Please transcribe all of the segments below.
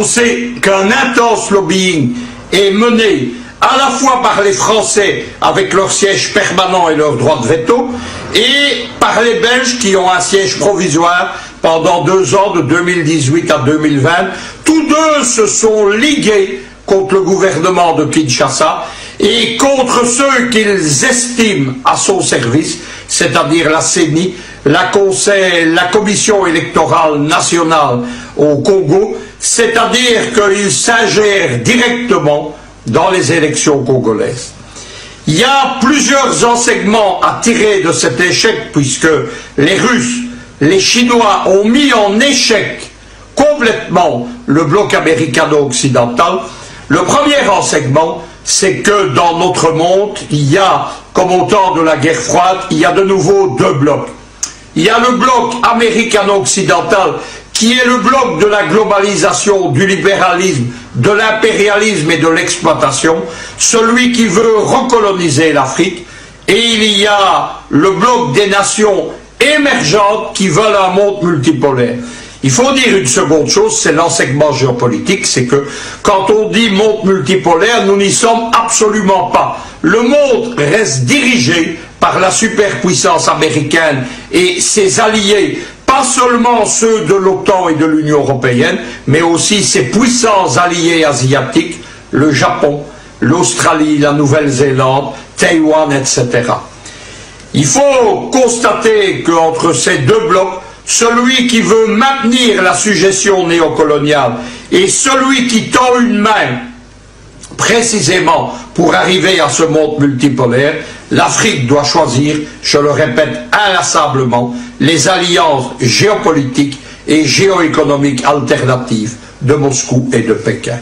On sait qu'un intense lobbying est mené à la fois par les Français avec leur siège permanent et leur droit de veto, et par les Belges qui ont un siège provisoire pendant 2 ans, de 2018 à 2020. Tous deux se sont ligués contre le gouvernement de Kinshasa et contre ceux qu'ils estiment à son service, c'est-à-dire la CENI, la Commission électorale nationale au Congo, c'est-à-dire qu'ils s'ingèrent directement dans les élections congolaises. Il y a plusieurs enseignements à tirer de cet échec, puisque les Russes, les Chinois ont mis en échec complètement le bloc américano-occidental. Le premier enseignement, c'est que dans notre monde, il y a, comme au temps de la guerre froide, il y a de nouveau 2 blocs. Il y a le bloc américano-occidental qui est le bloc de la globalisation, du libéralisme, de l'impérialisme et de l'exploitation, celui qui veut recoloniser l'Afrique, et il y a le bloc des nations émergentes qui veulent un monde multipolaire. Il faut dire une seconde chose, c'est l'enseignement géopolitique, c'est que quand on dit monde multipolaire, nous n'y sommes absolument pas. Le monde reste dirigé par la superpuissance américaine et ses alliés, pas seulement ceux de l'OTAN et de l'Union européenne, mais aussi ses puissants alliés asiatiques, le Japon, l'Australie, la Nouvelle-Zélande, Taïwan, etc. Il faut constater qu'entre ces 2 blocs, celui qui veut maintenir la suggestion néocoloniale et celui qui tend une main précisément pour arriver à ce monde multipolaire, l'Afrique doit choisir, je le répète inlassablement, les alliances géopolitiques et géoéconomiques alternatives de Moscou et de Pékin.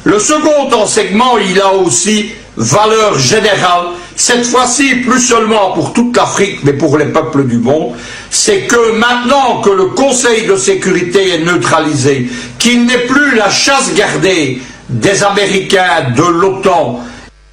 Le second enseignement, il a aussi valeur générale, cette fois-ci plus seulement pour toute l'Afrique, mais pour les peuples du monde, c'est que maintenant que le Conseil de sécurité est neutralisé, qu'il n'est plus la chasse gardée des Américains, de l'OTAN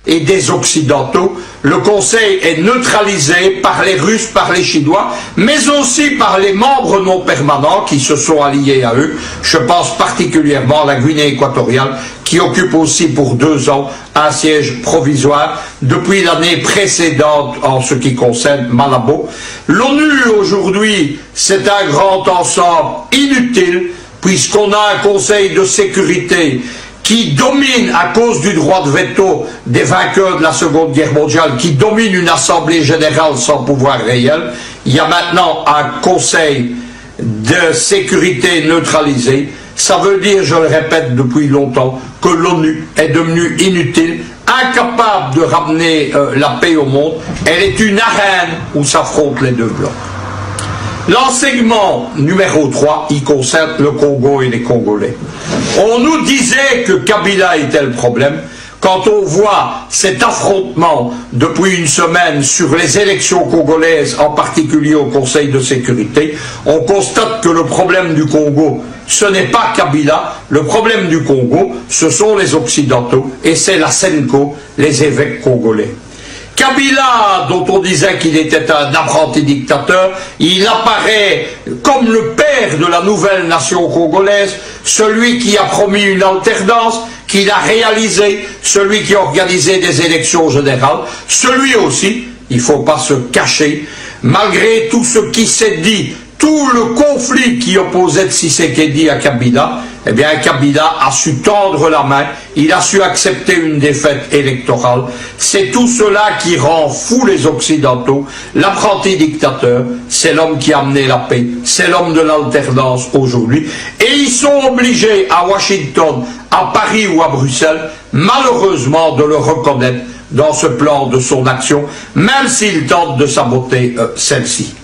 et des Occidentaux, le Conseil est neutralisé par les Russes, par les Chinois, mais aussi par les membres non permanents qui se sont alliés à eux. Je pense particulièrement à la Guinée équatoriale, qui occupe aussi pour 2 ans un siège provisoire depuis l'année précédente en ce qui concerne Malabo. L'ONU aujourd'hui, c'est un grand ensemble inutile, puisqu'on a un Conseil de sécurité qui domine à cause du droit de veto des vainqueurs de la Seconde Guerre mondiale, qui domine une assemblée générale sans pouvoir réel. Il y a maintenant un Conseil de sécurité neutralisé. Ça veut dire, je le répète depuis longtemps, que l'ONU est devenue inutile, incapable de ramener la paix au monde. Elle est une arène où s'affrontent les 2 blocs. L'enseignement numéro 3, il concerne le Congo et les Congolais. On nous disait que Kabila était le problème. Quand on voit cet affrontement depuis une semaine sur les élections congolaises, en particulier au Conseil de sécurité, on constate que le problème du Congo, ce n'est pas Kabila. Le problème du Congo, ce sont les Occidentaux, et c'est la Senko, les évêques congolais. Kabila, dont on disait qu'il était un apprenti dictateur, il apparaît comme le père de la nouvelle nation congolaise, celui qui a promis une alternance, qui l'a réalisé, celui qui a organisé des élections générales, celui aussi, il ne faut pas se cacher, malgré tout ce qui s'est dit, tout le conflit qui opposait Tshisekedi à Kabila, eh bien Kabila a su tendre la main, il a su accepter une défaite électorale. C'est tout cela qui rend fou les Occidentaux. L'apprenti dictateur, c'est l'homme qui a amené la paix, c'est l'homme de l'alternance aujourd'hui. Et ils sont obligés à Washington, à Paris ou à Bruxelles, malheureusement de le reconnaître dans ce plan de son action, même s'ils tentent de saboter celle-ci.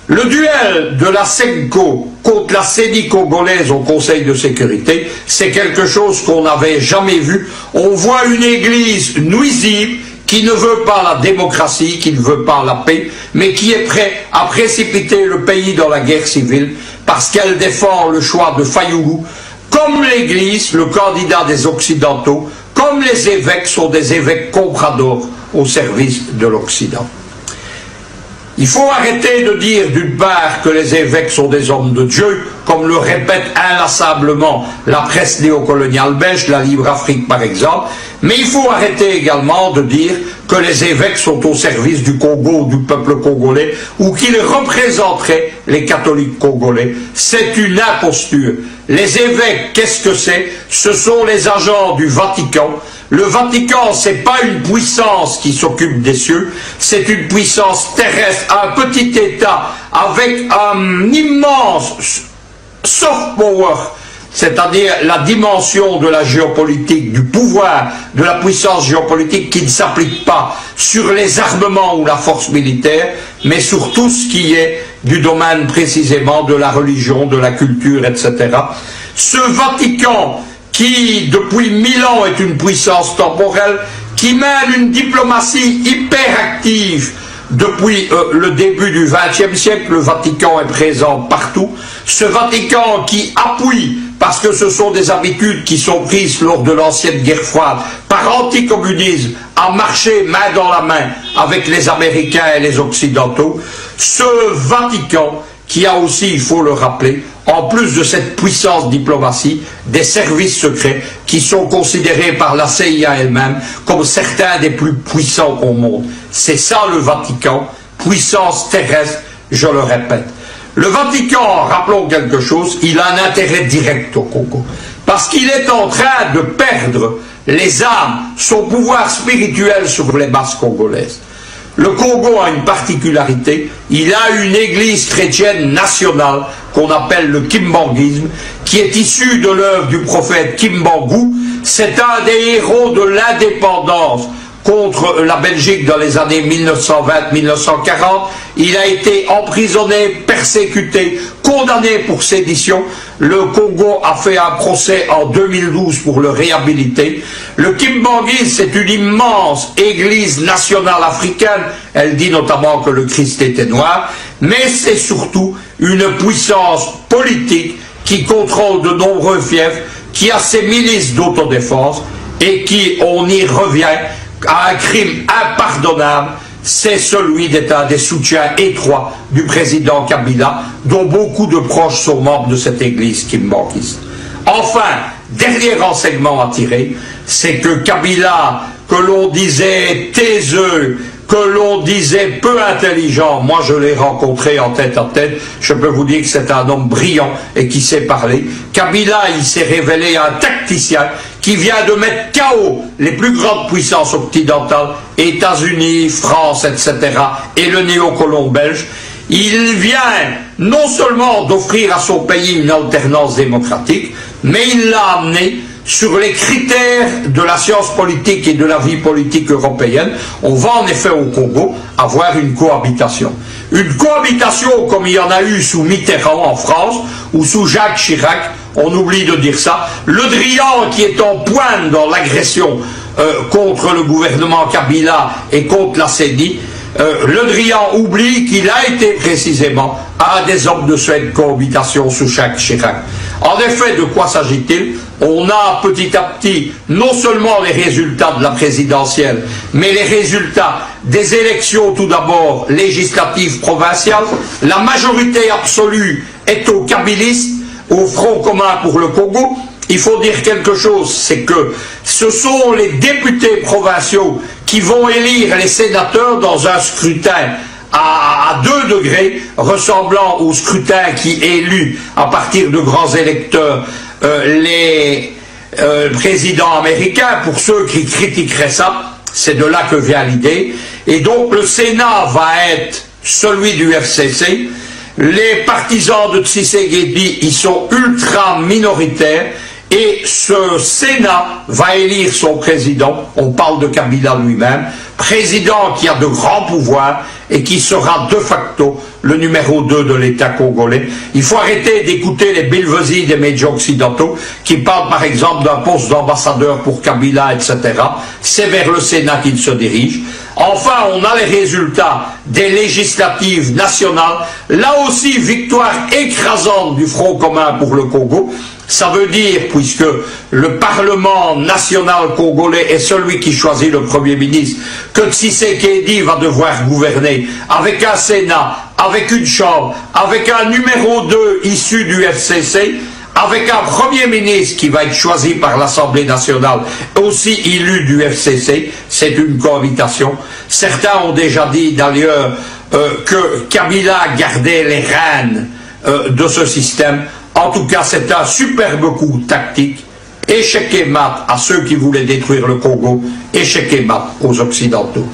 Le duel de la Senko contre la CENI congolaise au Conseil de sécurité, c'est quelque chose qu'on n'avait jamais vu. On voit une église nuisible qui ne veut pas la démocratie, qui ne veut pas la paix, mais qui est prêt à précipiter le pays dans la guerre civile parce qu'elle défend le choix de Fayoulou. Comme l'église, le candidat des Occidentaux, comme les évêques sont des évêques compradors au service de l'Occident. Il faut arrêter de dire d'une part que les évêques sont des hommes de Dieu, comme le répète inlassablement la presse néocoloniale belge, la Libre Afrique par exemple, mais il faut arrêter également de dire que les évêques sont au service du Congo, du peuple congolais, ou qu'ils représenteraient les catholiques congolais. C'est une imposture. Les évêques, qu'est-ce que c'est? Ce sont les agents du Vatican. Le Vatican, c'est pas une puissance qui s'occupe des cieux, c'est une puissance terrestre, un petit État avec un immense soft power, c'est-à-dire la dimension de la géopolitique, du pouvoir, de la puissance géopolitique qui ne s'applique pas sur les armements ou la force militaire, mais sur tout ce qui est du domaine précisément de la religion, de la culture, etc. Ce Vatican qui, depuis 1000 ans, est une puissance temporelle, qui mène une diplomatie hyper active depuis le début du XXe siècle. Le Vatican est présent partout. Ce Vatican qui appuie, parce que ce sont des habitudes qui sont prises lors de l'ancienne guerre froide, par anticommunisme, à marcher main dans la main avec les Américains et les Occidentaux. Ce Vatican qui a aussi, il faut le rappeler, en plus de cette puissance diplomatie, des services secrets qui sont considérés par la CIA elle-même comme certains des plus puissants au monde. C'est ça le Vatican, puissance terrestre, je le répète. Le Vatican, rappelons quelque chose, il a un intérêt direct au Congo, parce qu'il est en train de perdre les âmes, son pouvoir spirituel sur les masses congolaises. Le Congo a une particularité, il a une église chrétienne nationale qu'on appelle le kimbanguisme, qui est issu de l'œuvre du prophète Kimbangu. C'est un des héros de l'indépendance contre la Belgique dans les années 1920-1940. Il a été emprisonné, persécuté, condamné pour sédition. Le Congo a fait un procès en 2012 pour le réhabiliter. Le Kimbanguisme, c'est une immense église nationale africaine. Elle dit notamment que le Christ était noir, mais c'est surtout une puissance politique qui contrôle de nombreux fiefs, qui a ses milices d'autodéfense et qui, on y revient, à un crime impardonnable, c'est celui d'être un des soutiens étroits du président Kabila, dont beaucoup de proches sont membres de cette église kimbanguiste. Enfin, dernier renseignement à tirer, c'est que Kabila, que l'on disait taiseux, que l'on disait peu intelligent, moi je l'ai rencontré en tête à tête, je peux vous dire que c'est un homme brillant et qui sait parler. Kabila, il s'est révélé un tacticien qui vient de mettre KO les plus grandes puissances occidentales, États-Unis, France, etc., et le néocolon belge. Il vient non seulement d'offrir à son pays une alternance démocratique, mais il l'a amené sur les critères de la science politique et de la vie politique européenne. On va en effet au Congo avoir une cohabitation. Une cohabitation comme il y en a eu sous Mitterrand en France ou sous Jacques Chirac, on oublie de dire ça. Le Drian qui est en pointe dans l'agression contre le gouvernement Kabila et contre la CENI, Le Drian oublie qu'il a été précisément un des hommes de cette cohabitation sous Jacques Chirac. En effet, de quoi s'agit-il? On a petit à petit non seulement les résultats de la présidentielle, mais les résultats des élections tout d'abord législatives provinciales. La majorité absolue est aux kabylistes, au Front commun pour le Congo. Il faut dire quelque chose, c'est que ce sont les députés provinciaux qui vont élire les sénateurs dans un scrutin à 2 degrés, ressemblant au scrutin qui élut à partir de grands électeurs les présidents américains. Pour ceux qui critiqueraient ça, c'est de là que vient l'idée. Et donc le Sénat va être celui du FCC. Les partisans de Tshisekedi, ils sont ultra minoritaires. Et ce Sénat va élire son président, on parle de Kabila lui-même, président qui a de grands pouvoirs et qui sera de facto le numéro 2 de l'État congolais. Il faut arrêter d'écouter les billevesies des médias occidentaux qui parlent par exemple d'un poste d'ambassadeur pour Kabila, etc. C'est vers le Sénat qu'il se dirige. Enfin, on a les résultats des législatives nationales. Là aussi, victoire écrasante du Front commun pour le Congo. Ça veut dire, puisque le Parlement national congolais est celui qui choisit le Premier ministre, que Tshisekedi va devoir gouverner avec un Sénat, avec une Chambre, avec un numéro 2 issu du FCC, avec un Premier ministre qui va être choisi par l'Assemblée nationale, aussi élu du FCC, c'est une cohabitation. Certains ont déjà dit d'ailleurs que Kabila gardait les rênes de ce système. En tout cas, c'est un superbe coup tactique. Échec et mat à ceux qui voulaient détruire le Congo, échec et mat aux Occidentaux.